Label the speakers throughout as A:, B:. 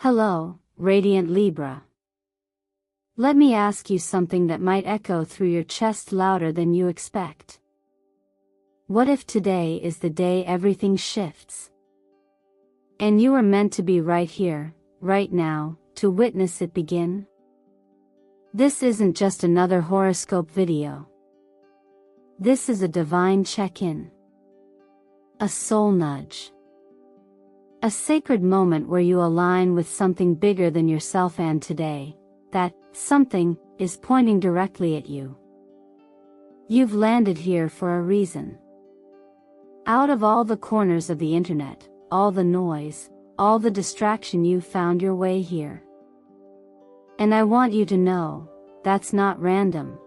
A: Hello, Radiant Libra. Let me ask you something that might echo through your chest louder than you expect. What if today is the day everything shifts? And you are meant to be right here, right now, to witness it begin? This isn't just another horoscope video. This is a divine check-in. A soul nudge. A sacred moment where you align with something bigger than yourself, and today, that something is pointing directly at you. You've landed here for a reason. Out of all the corners of the internet, all the noise, all the distraction, you found your way here. And I want you to know, that's not random.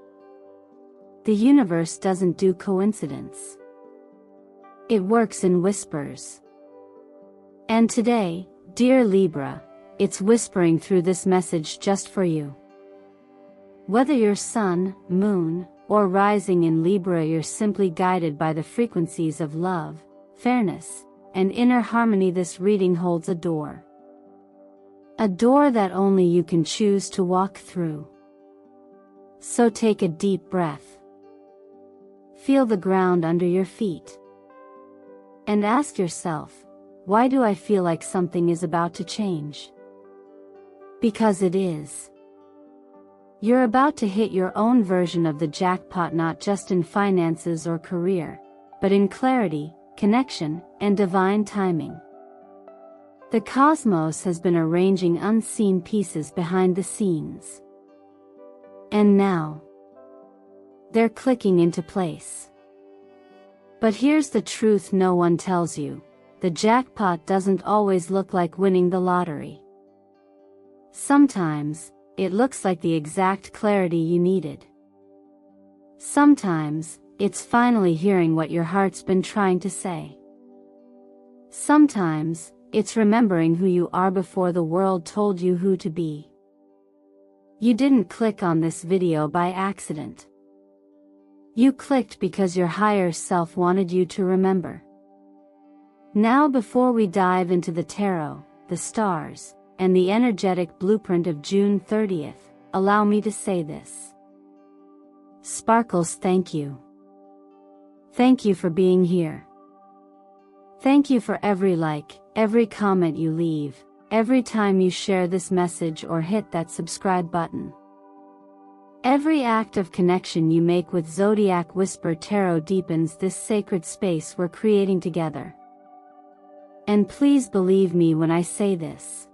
A: The universe doesn't do coincidence. It works in whispers. And today, dear Libra, it's whispering through this message just for you. Whether you're sun, moon, or rising in Libra, you're simply guided by the frequencies of love, fairness, and inner harmony. This reading holds a door. A door that only you can choose to walk through. So take a deep breath. Feel the ground under your feet. And ask yourself, why do I feel like something is about to change? Because it is. You're about to hit your own version of the jackpot, not just in finances or career, but in clarity, connection, and divine timing. The cosmos has been arranging unseen pieces behind the scenes. And now, they're clicking into place. But here's the truth no one tells you. The jackpot doesn't always look like winning the lottery. Sometimes, it looks like the exact clarity you needed. Sometimes, it's finally hearing what your heart's been trying to say. Sometimes, it's remembering who you are before the world told you who to be. You didn't click on this video by accident. You clicked because your higher self wanted you to remember. Now, before we dive into the tarot, the stars, and the energetic blueprint of June 30th, allow me to say this. Sparkles, thank you. Thank you for being here. Thank you for every like, every comment you leave, every time you share this message or hit that subscribe button. Every act of connection you make with Zodiac Whisper Tarot deepens this sacred space we're creating together. And please believe me when I say this.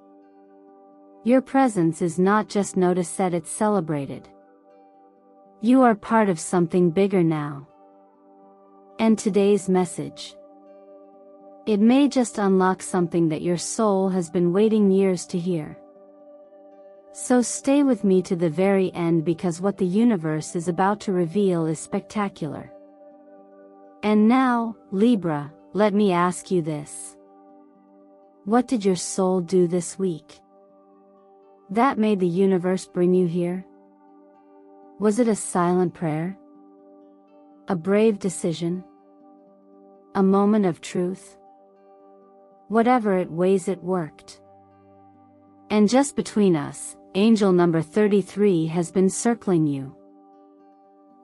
A: Your presence is not just noticed, it's celebrated. You are part of something bigger now. And today's message, it may just unlock something that your soul has been waiting years to hear. So stay with me to the very end, because what the universe is about to reveal is spectacular. And now, Libra, let me ask you this. What did your soul do this week that made the universe bring you here? Was it a silent prayer? A brave decision? A moment of truth? Whatever it was, it worked. And just between us, angel number 33 has been circling you.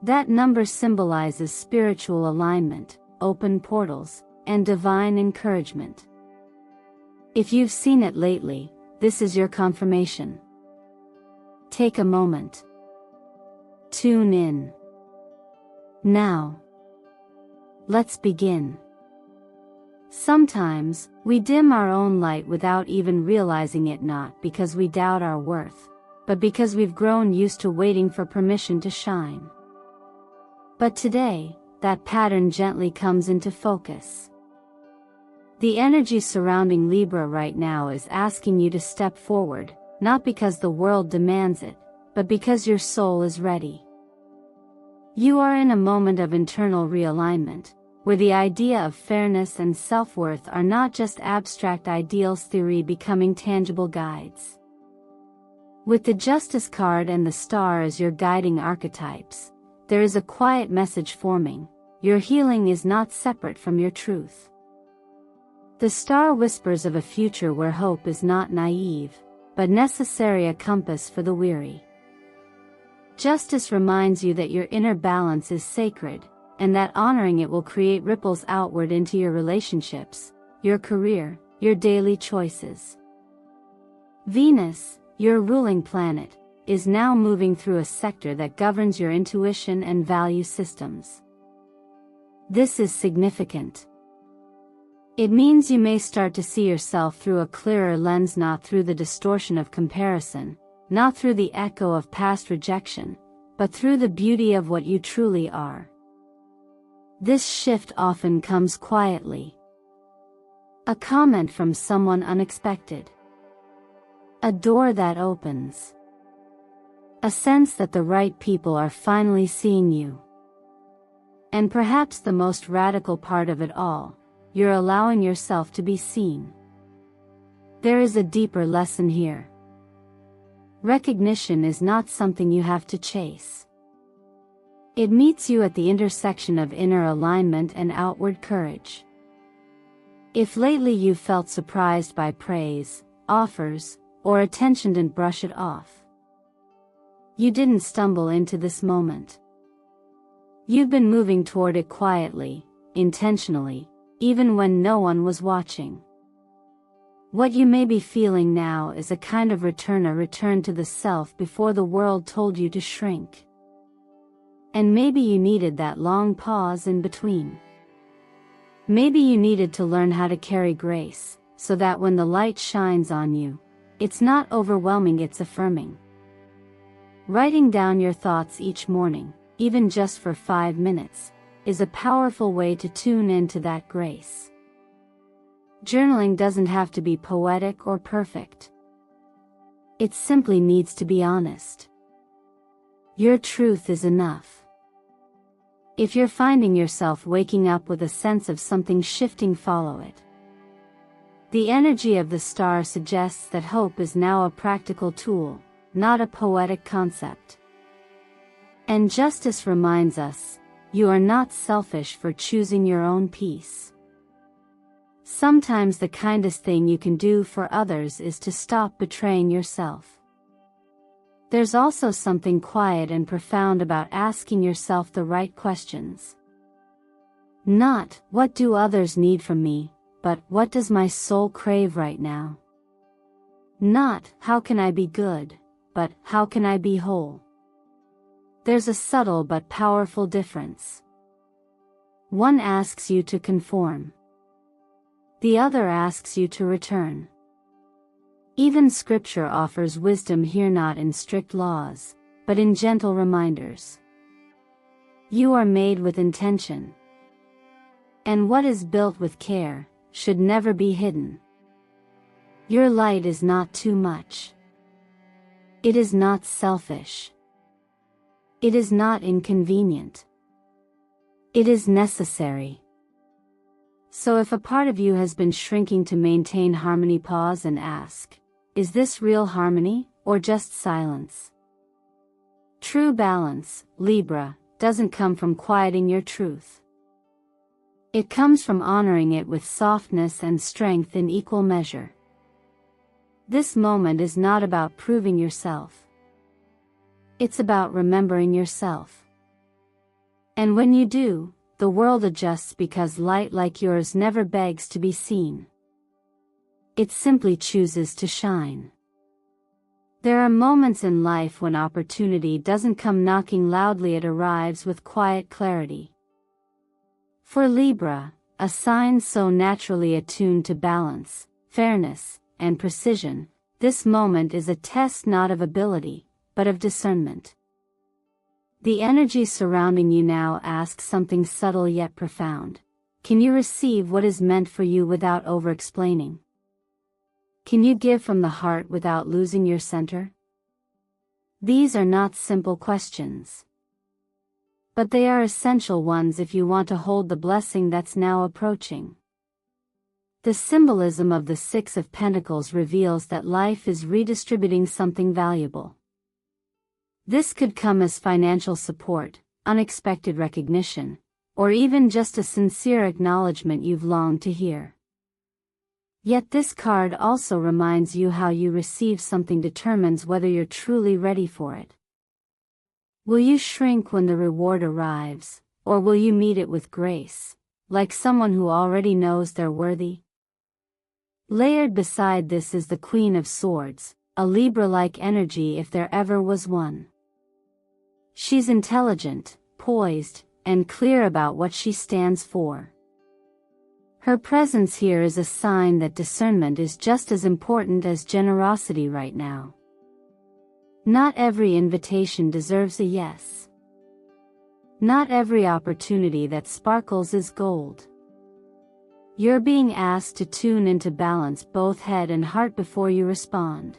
A: That number symbolizes spiritual alignment, open portals, and divine encouragement. If you've seen it lately, this is your confirmation. Take a moment. Tune in. Now, let's begin. Sometimes, we dim our own light without even realizing it, not because we doubt our worth, but because we've grown used to waiting for permission to shine. But today, that pattern gently comes into focus. The energy surrounding Libra right now is asking you to step forward, not because the world demands it, but because your soul is ready. You are in a moment of internal realignment, where the idea of fairness and self-worth are not just abstract ideals theory becoming tangible guides. With the Justice card and the Star as your guiding archetypes, there is a quiet message forming. Your healing is not separate from your truth. The Star whispers of a future where hope is not naive, but necessary a compass for the weary. Justice reminds you that your inner balance is sacred, and that honoring it will create ripples outward into your relationships, your career, your daily choices. Venus, your ruling planet, is now moving through a sector that governs your intuition and value systems. This is significant. It means you may start to see yourself through a clearer lens, not through the distortion of comparison, not through the echo of past rejection, but through the beauty of what you truly are. This shift often comes quietly. A comment from someone unexpected. A door that opens. A sense that the right people are finally seeing you. And perhaps the most radical part of it all, you're allowing yourself to be seen. There is a deeper lesson here. Recognition is not something you have to chase. It meets you at the intersection of inner alignment and outward courage. If lately you've felt surprised by praise, offers, or attention, don't brush it off. You didn't stumble into this moment. You've been moving toward it quietly, intentionally, even when no one was watching. What you may be feeling now is a kind of return to the self before the world told you to shrink. And maybe you needed that long pause in between. Maybe you needed to learn how to carry grace, so that when the light shines on you, it's not overwhelming, it's affirming. Writing down your thoughts each morning, even just for 5 minutes, is a powerful way to tune into that grace. Journaling doesn't have to be poetic or perfect. It simply needs to be honest. Your truth is enough. If you're finding yourself waking up with a sense of something shifting, follow it. The energy of the star suggests that hope is now a practical tool, not a poetic concept. And justice reminds us, you are not selfish for choosing your own peace. Sometimes the kindest thing you can do for others is to stop betraying yourself. There's also something quiet and profound about asking yourself the right questions. Not, what do others need from me, but what does my soul crave right now? Not, how can I be good, but how can I be whole? There's a subtle but powerful difference. One asks you to conform. The other asks you to return. Even scripture offers wisdom here, not in strict laws, but in gentle reminders. You are made with intention. And what is built with care should never be hidden. Your light is not too much. It is not selfish. It is not inconvenient. It is necessary. So if a part of you has been shrinking to maintain harmony, pause and ask, is this real harmony, or just silence? True balance, Libra, doesn't come from quieting your truth. It comes from honoring it with softness and strength in equal measure. This moment is not about proving yourself. It's about remembering yourself. And when you do, the world adjusts, because light like yours never begs to be seen. It simply chooses to shine. There are moments in life when opportunity doesn't come knocking loudly, it arrives with quiet clarity. For Libra, a sign so naturally attuned to balance, fairness, and precision, this moment is a test not of ability, but of discernment. The energy surrounding you now asks something subtle yet profound. Can you receive what is meant for you without over-explaining? Can you give from the heart without losing your center? These are not simple questions. But they are essential ones if you want to hold the blessing that's now approaching. The symbolism of the Six of Pentacles reveals that life is redistributing something valuable. This could come as financial support, unexpected recognition, or even just a sincere acknowledgement you've longed to hear. Yet this card also reminds you how you receive something determines whether you're truly ready for it. Will you shrink when the reward arrives, or will you meet it with grace, like someone who already knows they're worthy? Layered beside this is the Queen of Swords, a Libra-like energy if there ever was one. She's intelligent, poised, and clear about what she stands for. Her presence here is a sign that discernment is just as important as generosity right now. Not every invitation deserves a yes. Not every opportunity that sparkles is gold. You're being asked to tune into balance both head and heart before you respond.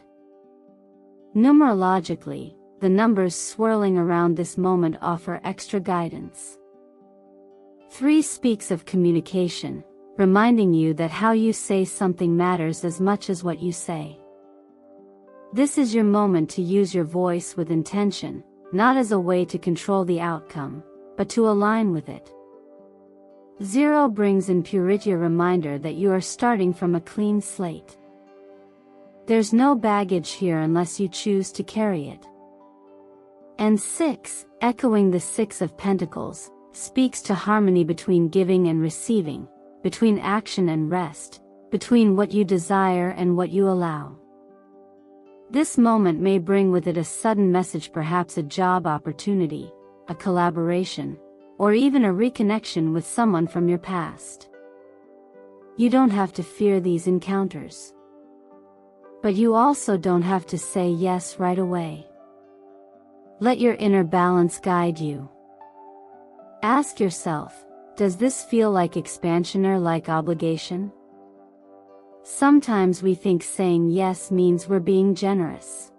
A: Numerologically, the numbers swirling around this moment offer extra guidance. 3 speaks of communication, reminding you that how you say something matters as much as what you say. This is your moment to use your voice with intention, not as a way to control the outcome, but to align with it. 0 brings in purity, a reminder that you are starting from a clean slate. There's no baggage here unless you choose to carry it. And 6, echoing the 6 of Pentacles, speaks to harmony between giving and receiving, between action and rest, between what you desire and what you allow. This moment may bring with it a sudden message, perhaps a job opportunity, a collaboration, or even a reconnection with someone from your past. You don't have to fear these encounters. But you also don't have to say yes right away. Let your inner balance guide you. Ask yourself, does this feel like expansion or like obligation? Sometimes we think saying yes means we're being generous.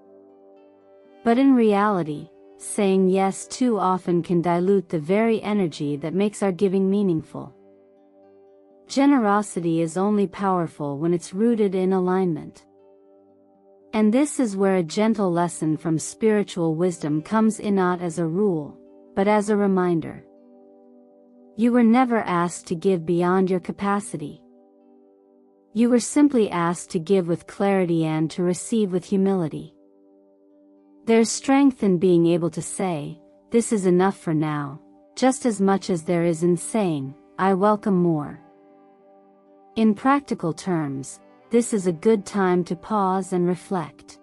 A: But in reality, saying yes too often can dilute the very energy that makes our giving meaningful. Generosity is only powerful when it's rooted in alignment. And this is where a gentle lesson from spiritual wisdom comes in, not as a rule, but as a reminder. You were never asked to give beyond your capacity. You were simply asked to give with clarity and to receive with humility. There's strength in being able to say, "This is enough for now," just as much as there is in saying, "I welcome more." In practical terms, this is a good time to pause and reflect.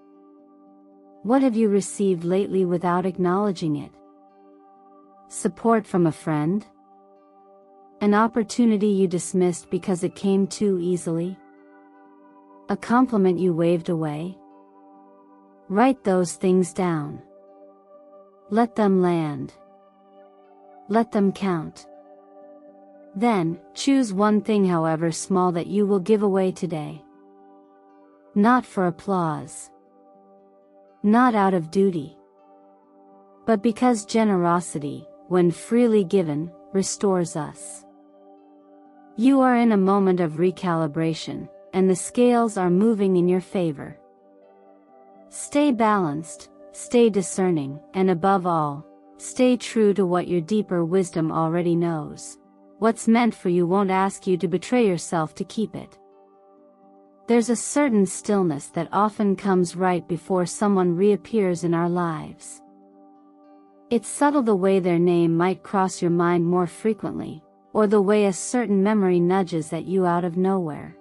A: What have you received lately without acknowledging it? Support from a friend? An opportunity you dismissed because it came too easily? A compliment you waved away? Write those things down. Let them land. Let them count. Then, choose one thing, however small, that you will give away today. Not for applause. Not out of duty. But because generosity, when freely given, restores us. You are in a moment of recalibration, and the scales are moving in your favor. Stay balanced, stay discerning, and above all, stay true to what your deeper wisdom already knows. What's meant for you won't ask you to betray yourself to keep it. There's a certain stillness that often comes right before someone reappears in our lives. It's subtle, the way their name might cross your mind more frequently, or the way a certain memory nudges at you out of nowhere.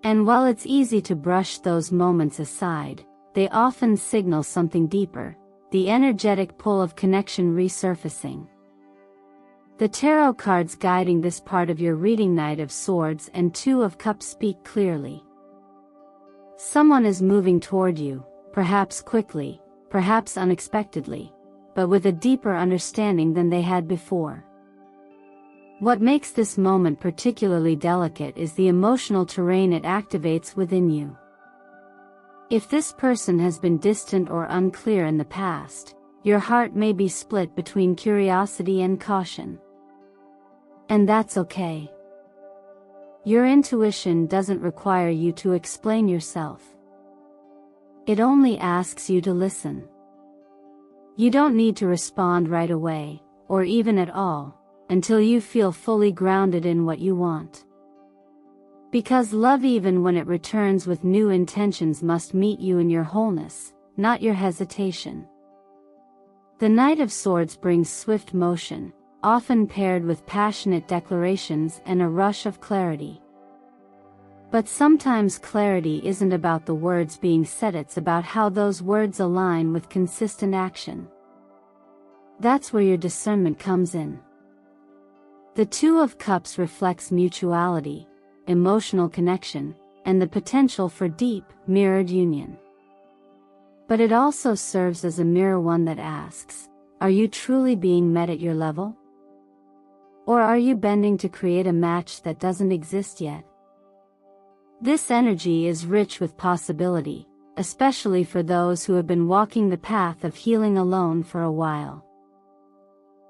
A: And while it's easy to brush those moments aside, they often signal something deeper, the energetic pull of connection resurfacing. The tarot cards guiding this part of your reading, Knight of Swords and 2 of Cups, speak clearly. Someone is moving toward you, perhaps quickly, perhaps unexpectedly, but with a deeper understanding than they had before. What makes this moment particularly delicate is the emotional terrain it activates within you. If this person has been distant or unclear in the past, your heart may be split between curiosity and caution. And that's okay. Your intuition doesn't require you to explain yourself. It only asks you to listen. You don't need to respond right away, or even at all, until you feel fully grounded in what you want. Because love, even when it returns with new intentions, must meet you in your wholeness, not your hesitation. The Knight of Swords brings swift motion, often paired with passionate declarations and a rush of clarity. But sometimes clarity isn't about the words being said, it's about how those words align with consistent action. That's where your discernment comes in. The Two of Cups reflects mutuality, emotional connection, and the potential for deep, mirrored union. But it also serves as a mirror, one that asks, are you truly being met at your level? Or are you bending to create a match that doesn't exist yet? This energy is rich with possibility, especially for those who have been walking the path of healing alone for a while.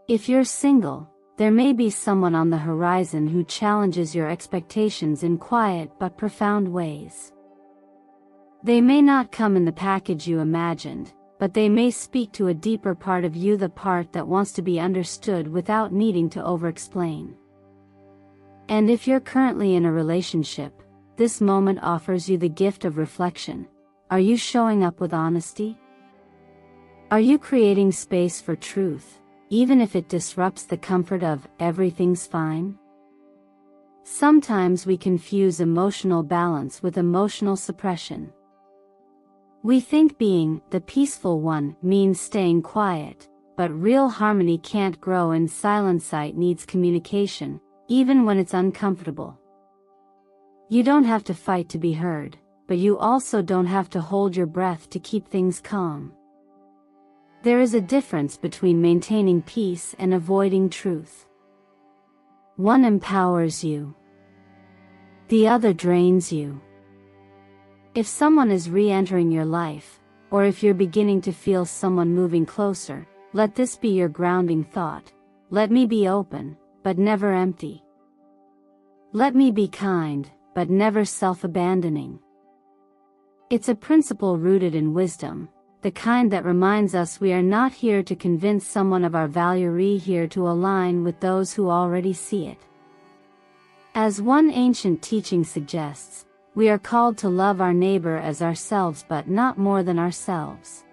A: If you're single, there may be someone on the horizon who challenges your expectations in quiet but profound ways. They may not come in the package you imagined, but they may speak to a deeper part of you, the part that wants to be understood without needing to over-explain. And if you're currently in a relationship, this moment offers you the gift of reflection. Are you showing up with honesty? Are you creating space for truth, even if it disrupts the comfort of everything's fine? Sometimes we confuse emotional balance with emotional suppression. We think being the peaceful one means staying quiet, but real harmony can't grow in silence. It needs communication, even when it's uncomfortable. You don't have to fight to be heard, but you also don't have to hold your breath to keep things calm. There is a difference between maintaining peace and avoiding truth. One empowers you. The other drains you. If someone is re-entering your life, or if you're beginning to feel someone moving closer, let this be your grounding thought. Let me be open, but never empty. Let me be kind, but never self-abandoning. It's a principle rooted in wisdom, the kind that reminds us we are not here to convince someone of our value, we're here to align with those who already see it. As one ancient teaching suggests, we are called to love our neighbor as ourselves, but not more than ourselves.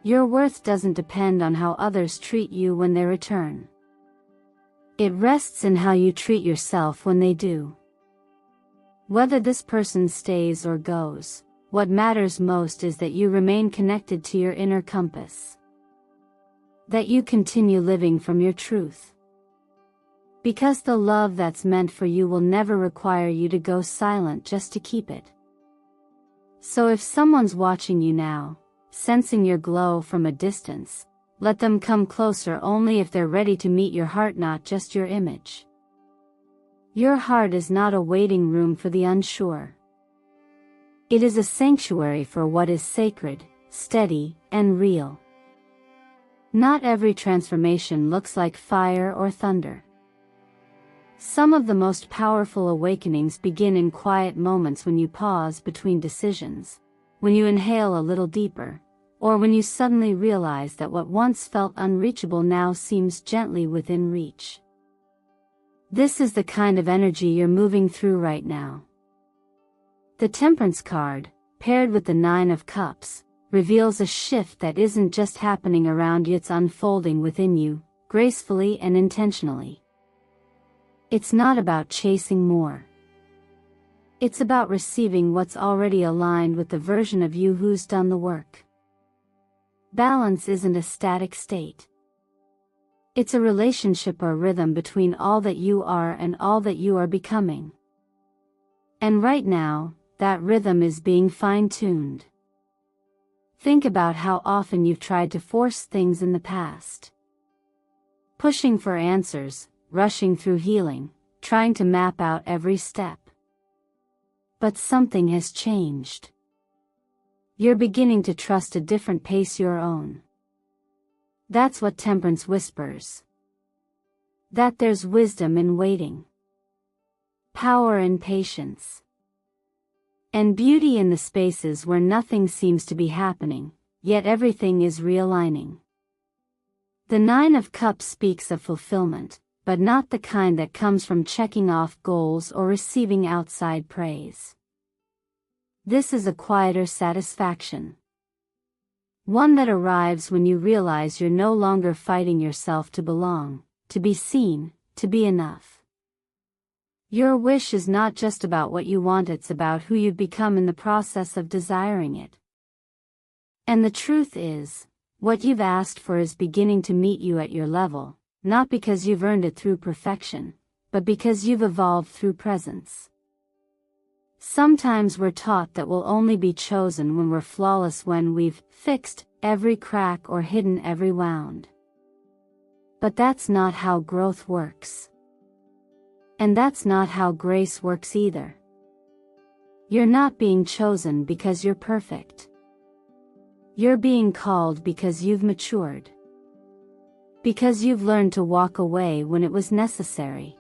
A: Your worth doesn't depend on how others treat you when they return. It rests in how you treat yourself when they do. Whether this person stays or goes, what matters most is that you remain connected to your inner compass. That you continue living from your truth. Because the love that's meant for you will never require you to go silent just to keep it. So if someone's watching you now, sensing your glow from a distance, let them come closer only if they're ready to meet your heart, not just your image. Your heart is not a waiting room for the unsure. It is a sanctuary for what is sacred, steady, and real. Not every transformation looks like fire or thunder. Some of the most powerful awakenings begin in quiet moments, when you pause between decisions, when you inhale a little deeper, or when you suddenly realize that what once felt unreachable now seems gently within reach. This is the kind of energy you're moving through right now. The Temperance card, paired with the Nine of Cups, reveals a shift that isn't just happening around you, it's unfolding within you, gracefully and intentionally. It's not about chasing more. It's about receiving what's already aligned with the version of you who's done the work. Balance isn't a static state. It's a relationship or rhythm between all that you are and all that you are becoming. And right now, that rhythm is being fine-tuned. Think about how often you've tried to force things in the past. Pushing for answers, rushing through healing, trying to map out every step. But something has changed. You're beginning to trust a different pace, your own. That's what Temperance whispers. That there's wisdom in waiting. Power in patience. And beauty in the spaces where nothing seems to be happening, yet everything is realigning. The Nine of Cups speaks of fulfillment, but not the kind that comes from checking off goals or receiving outside praise. This is a quieter satisfaction. One that arrives when you realize you're no longer fighting yourself to belong, to be seen, to be enough. Your wish is not just about what you want, it's about who you've become in the process of desiring it. And the truth is, what you've asked for is beginning to meet you at your level, not because you've earned it through perfection, but because you've evolved through presence. Sometimes we're taught that we'll only be chosen when we're flawless, when we've fixed every crack or hidden every wound. But that's not how growth works. And that's not how grace works either. You're not being chosen because you're perfect. You're being called because you've matured. Because you've learned to walk away when it was necessary.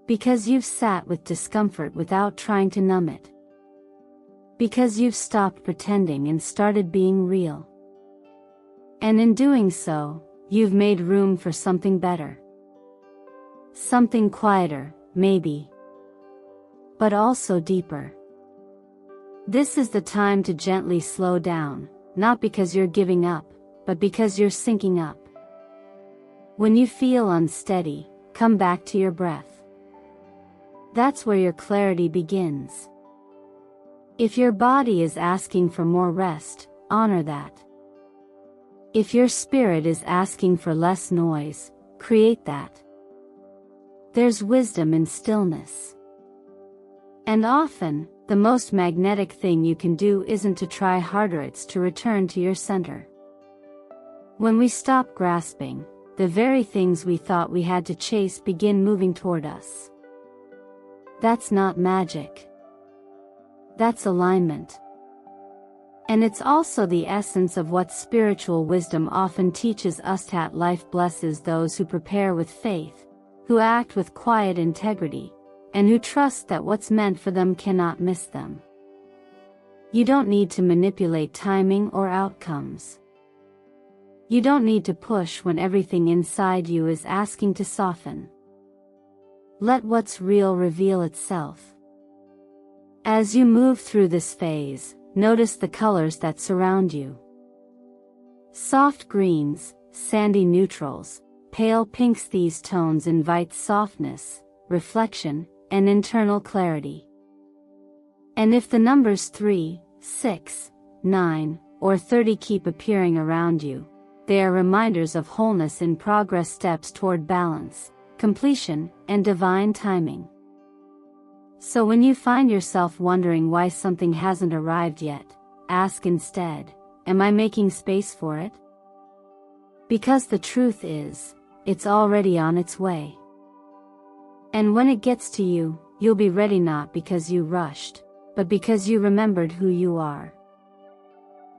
A: Because you've sat with discomfort without trying to numb it. Because you've stopped pretending and started being real. And in doing so, you've made room for something better. Something quieter, maybe. But also deeper. This is the time to gently slow down, not because you're giving up, but because you're syncing up. When you feel unsteady, come back to your breath. That's where your clarity begins. If your body is asking for more rest, honor that. If your spirit is asking for less noise, create that. There's wisdom in stillness. And often, the most magnetic thing you can do isn't to try harder, it's to return to your center. When we stop grasping, the very things we thought we had to chase begin moving toward us. That's not magic. That's alignment. And it's also the essence of what spiritual wisdom often teaches us, that life blesses those who prepare with faith, who act with quiet integrity, and who trust that what's meant for them cannot miss them. You don't need to manipulate timing or outcomes. You don't need to push when everything inside you is asking to soften. Let what's real reveal itself. As you move through this phase, notice the colors that surround you. Soft greens, sandy neutrals, pale pinks. These tones invite softness, reflection, and internal clarity. And if the numbers 3, 6, 9, or 30 keep appearing around you, they are reminders of wholeness in progress, steps toward balance, completion, and divine timing. So when you find yourself wondering why something hasn't arrived yet, ask instead, am I making space for it? Because the truth is, it's already on its way. And when it gets to you, you'll be ready, not because you rushed, but because you remembered who you are.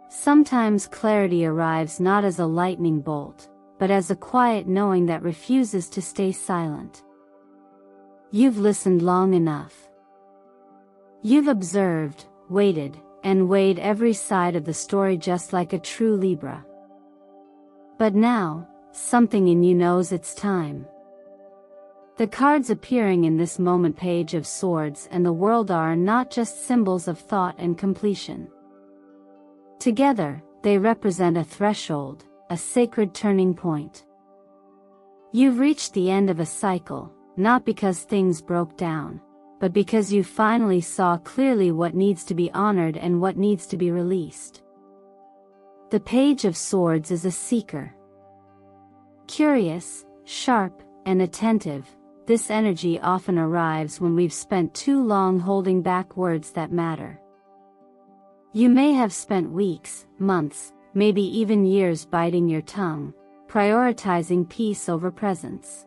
A: Sometimes clarity arrives not as a lightning bolt, but as a quiet knowing that refuses to stay silent. You've listened long enough. You've observed, waited, and weighed every side of the story, just like a true Libra. But now, something in you knows it's time. The cards appearing in this moment, Page of Swords and the World, are not just symbols of thought and completion. Together, they represent a threshold, a sacred turning point. You've reached the end of a cycle, not because things broke down, but because you finally saw clearly what needs to be honored and what needs to be released. The Page of Swords is a seeker. Curious, sharp, and attentive, this energy often arrives when we've spent too long holding back words that matter. You may have spent weeks, months, maybe even years biting your tongue, prioritizing peace over presence.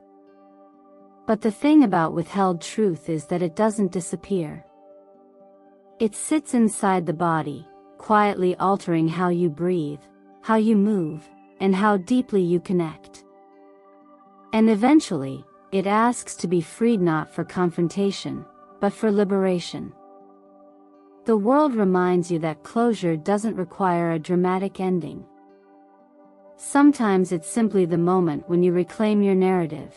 A: But the thing about withheld truth is that it doesn't disappear. It sits inside the body, quietly altering how you breathe, how you move, and how deeply you connect. And eventually, it asks to be freed, not for confrontation, but for liberation. The world reminds you that closure doesn't require a dramatic ending. Sometimes it's simply the moment when you reclaim your narrative.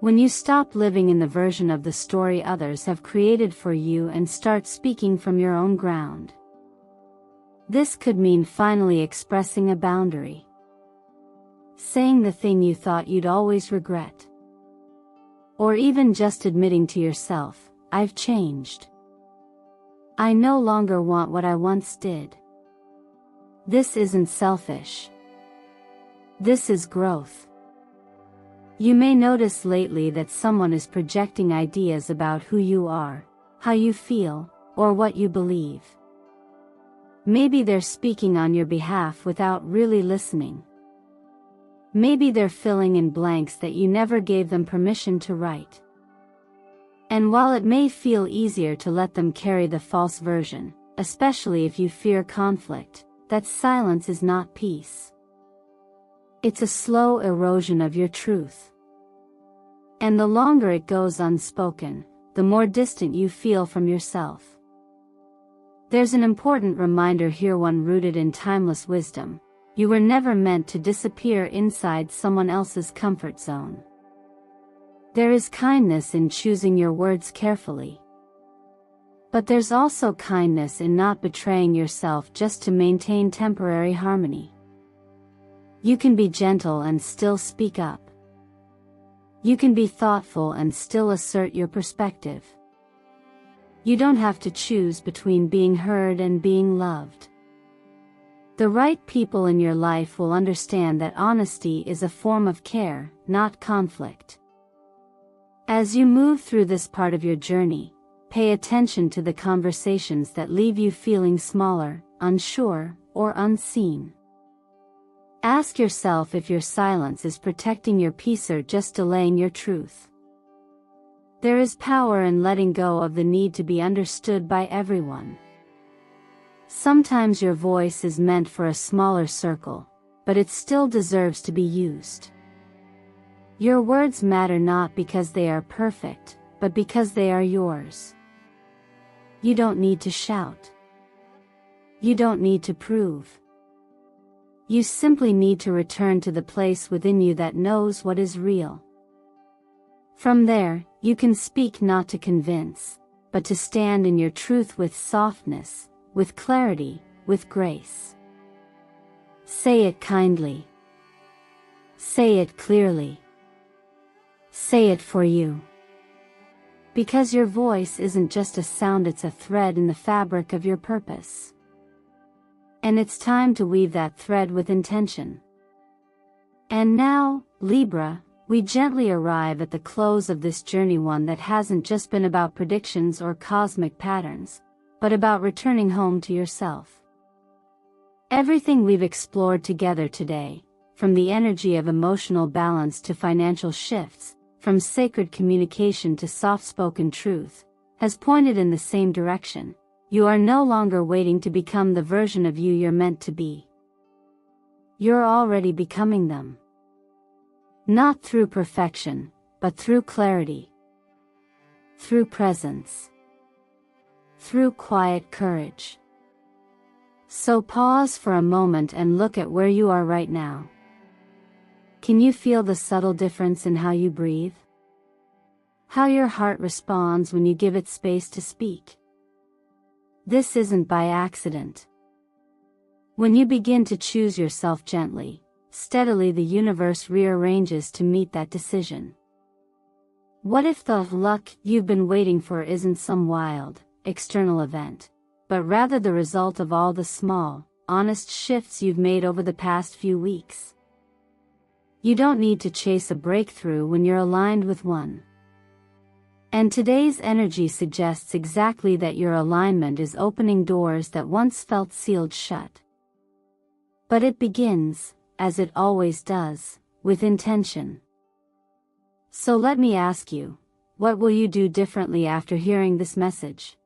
A: When you stop living in the version of the story others have created for you and start speaking from your own ground. This could mean finally expressing a boundary. Saying the thing you thought you'd always regret. Or even just admitting to yourself, I've changed. I no longer want what I once did. This isn't selfish. This is growth. You may notice lately that someone is projecting ideas about who you are, how you feel, or what you believe. Maybe they're speaking on your behalf without really listening. Maybe they're filling in blanks that you never gave them permission to write. And while it may feel easier to let them carry the false version, especially if you fear conflict, that silence is not peace. It's a slow erosion of your truth. And the longer it goes unspoken, the more distant you feel from yourself. There's an important reminder here, one rooted in timeless wisdom. You were never meant to disappear inside someone else's comfort zone. There is kindness in choosing your words carefully. But there's also kindness in not betraying yourself just to maintain temporary harmony. You can be gentle and still speak up. You can be thoughtful and still assert your perspective. You don't have to choose between being heard and being loved. The right people in your life will understand that honesty is a form of care, not conflict. As you move through this part of your journey, pay attention to the conversations that leave you feeling smaller, unsure, or unseen. Ask yourself if your silence is protecting your peace or just delaying your truth. There is power in letting go of the need to be understood by everyone. Sometimes your voice is meant for a smaller circle, but it still deserves to be used. Your words matter not because they are perfect, but because they are yours. You don't need to shout. You don't need to prove. You simply need to return to the place within you that knows what is real. From there, you can speak not to convince, but to stand in your truth with softness, with clarity, with grace. Say it kindly. Say it clearly. Say it for you. Because your voice isn't just a sound, it's a thread in the fabric of your purpose. And it's time to weave that thread with intention. And now, Libra, we gently arrive at the close of this journey, one that hasn't just been about predictions or cosmic patterns, but about returning home to yourself. Everything we've explored together today, from the energy of emotional balance to financial shifts, from sacred communication to soft-spoken truth, has pointed in the same direction. You are no longer waiting to become the version of you you're meant to be. You're already becoming them. Not through perfection, but through clarity. Through presence. Through quiet courage. So pause for a moment and look at where you are right now. Can you feel the subtle difference in how you breathe? How your heart responds when you give it space to speak? This isn't by accident. When you begin to choose yourself gently, steadily, the universe rearranges to meet that decision. What if the luck you've been waiting for isn't some wild, external event, but rather the result of all the small, honest shifts you've made over the past few weeks? You don't need to chase a breakthrough when you're aligned with one. And today's energy suggests exactly that. Your alignment is opening doors that once felt sealed shut. But it begins, as it always does, with intention. So let me ask you, what will you do differently after hearing this message?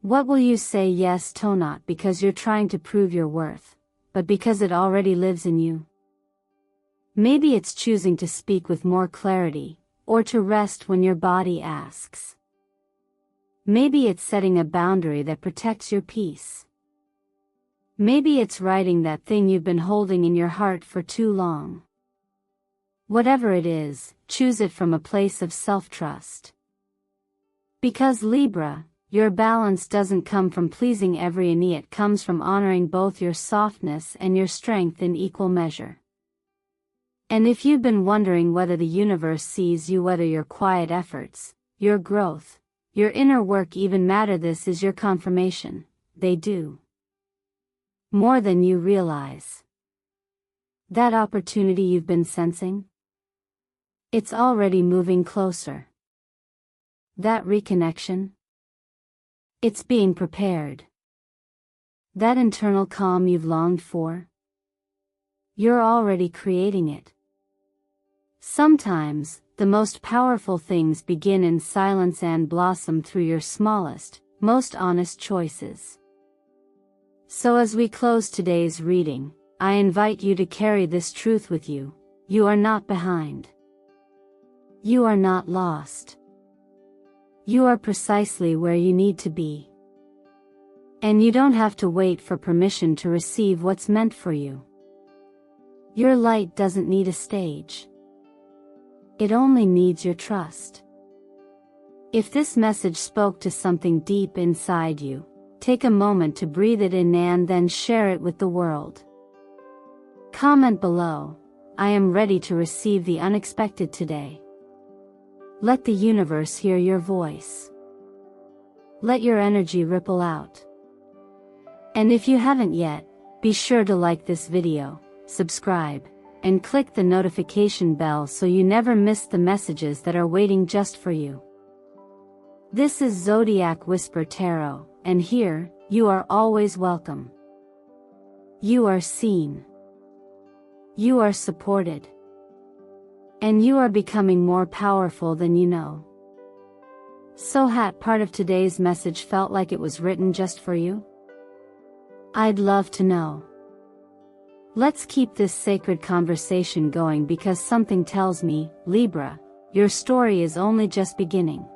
A: What will you say yes to, not because you're trying to prove your worth, but because it already lives in you? Maybe it's choosing to speak with more clarity, or to rest when your body asks. Maybe it's setting a boundary that protects your peace. Maybe it's writing that thing you've been holding in your heart for too long. Whatever it is, choose it from a place of self-trust. Because Libra, your balance doesn't come from pleasing everyone, it comes from honoring both your softness and your strength in equal measure. And if you've been wondering whether the universe sees you, whether your quiet efforts, your growth, your inner work even matter, this is your confirmation. They do. More than you realize. That opportunity you've been sensing? It's already moving closer. That reconnection? It's being prepared. That internal calm you've longed for? You're already creating it. Sometimes, the most powerful things begin in silence and blossom through your smallest, most honest choices. So as we close today's reading, I invite you to carry this truth with you. You are not behind. You are not lost. You are precisely where you need to be. And you don't have to wait for permission to receive what's meant for you. Your light doesn't need a stage. It only needs your trust. If this message spoke to something deep inside you, take a moment to breathe it in and then share it with the world. Comment below, I am ready to receive the unexpected today. Let the universe hear your voice. Let your energy ripple out. And if you haven't yet, be sure to like this video, subscribe, and click the notification bell so you never miss the messages that are waiting just for you. This is Zodiac Whisper Tarot, and here, you are always welcome. You are seen. You are supported. And you are becoming more powerful than you know. So that part of today's message felt like it was written just for you? I'd love to know. Let's keep this sacred conversation going because something tells me, Libra, your story is only just beginning.